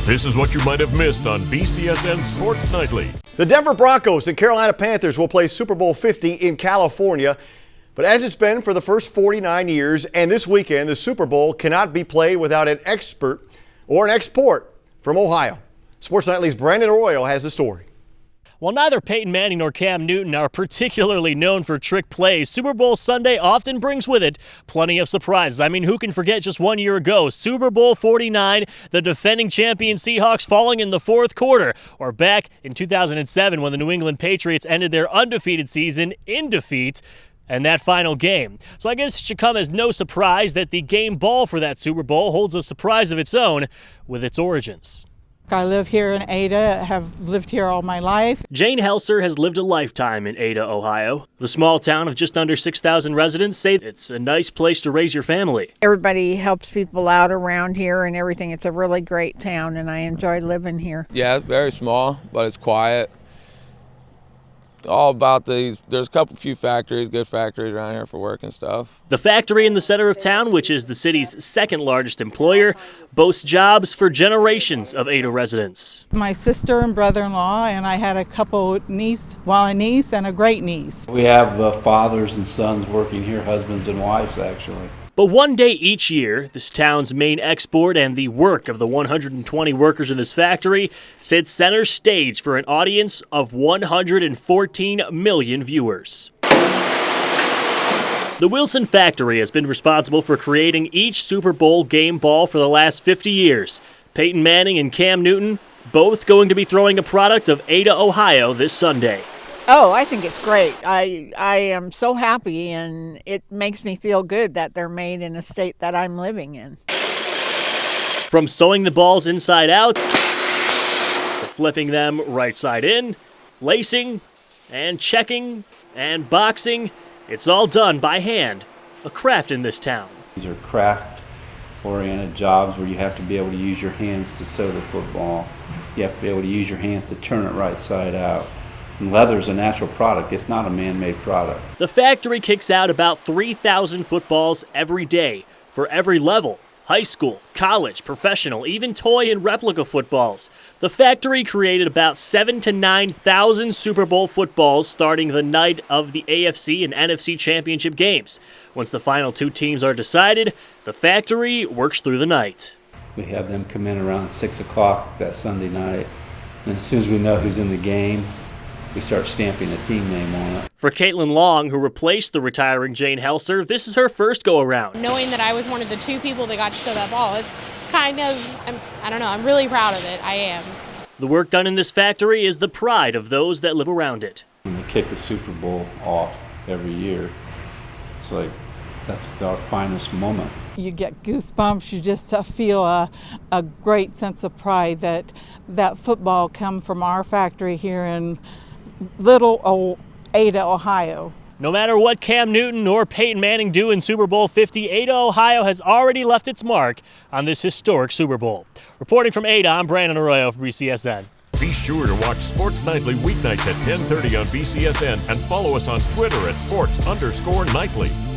This is what you might have missed on BCSN Sports Nightly. The Denver Broncos and Carolina Panthers will play Super Bowl 50 in California. But as it's been for the first 49 years, and this weekend, the Super Bowl cannot be played without an expert or an export from Ohio. Sports Nightly's Brandon Arroyo has the story. While neither Peyton Manning nor Cam Newton are particularly known for trick plays, Super Bowl Sunday often brings with it plenty of surprises. I mean, who can forget just 1 year ago, Super Bowl 49, the defending champion Seahawks falling in the fourth quarter, or back in 2007 when the New England Patriots ended their undefeated season in defeat and that final game. So I guess it should come as no surprise that the game ball for that Super Bowl holds a surprise of its own with its origins. I live here in Ada, have lived here all my life. Jane Helser has lived a lifetime in Ada, Ohio. The small town of just under 6,000 residents say it's a nice place to raise your family. Everybody helps people out around here and everything. It's a really great town and I enjoy living here. Yeah, it's very small, but it's quiet. All about there's a few factories, good factories around here for work and stuff. The factory in the center of town, which is the city's second largest employer, boasts jobs for generations of Ada residents. My sister and brother-in-law, and I had a niece and a great niece. We have fathers and sons working here, husbands and wives actually. But one day each year, this town's main export and the work of the 120 workers in this factory sits center stage for an audience of 114 million viewers. The Wilson factory has been responsible for creating each Super Bowl game ball for the last 50 years. Peyton Manning and Cam Newton both going to be throwing a product of Ada, Ohio this Sunday. Oh, I think it's great. I am so happy and it makes me feel good that they're made in a state that I'm living in. From sewing the balls inside out, to flipping them right side in, lacing, and checking, and boxing, it's all done by hand, a craft in this town. These are craft-oriented jobs where you have to be able to use your hands to sew the football. You have to be able to use your hands to turn it right side out. And leather is a natural product. It's not a man-made product. The factory kicks out about 3,000 footballs every day for every level. High school, college, professional, even toy and replica footballs. The factory created about 7,000 to 9,000 Super Bowl footballs starting the night of the AFC and NFC championship games. Once the final two teams are decided, the factory works through the night. We have them come in around 6 o'clock that Sunday night. And as soon as we know who's in the game, we start stamping a team name on it. For Kaitlin Long, who replaced the retiring Jane Helser, this is her first go-around. Knowing that I was one of the two people that got to sew that ball, it's kind of, I don't know, I'm really proud of it. I am. The work done in this factory is the pride of those that live around it. When they kick the Super Bowl off every year, it's like, that's our finest moment. You get goosebumps. You just feel a great sense of pride that football come from our factory here in little old Ada, Ohio. No matter what Cam Newton or Peyton Manning do in Super Bowl 50, Ada, Ohio has already left its mark on this historic Super Bowl. Reporting from Ada, I'm Brandon Arroyo for BCSN. Be sure to watch Sports Nightly weeknights at 10:30 on BCSN and follow us on Twitter at sports_nightly.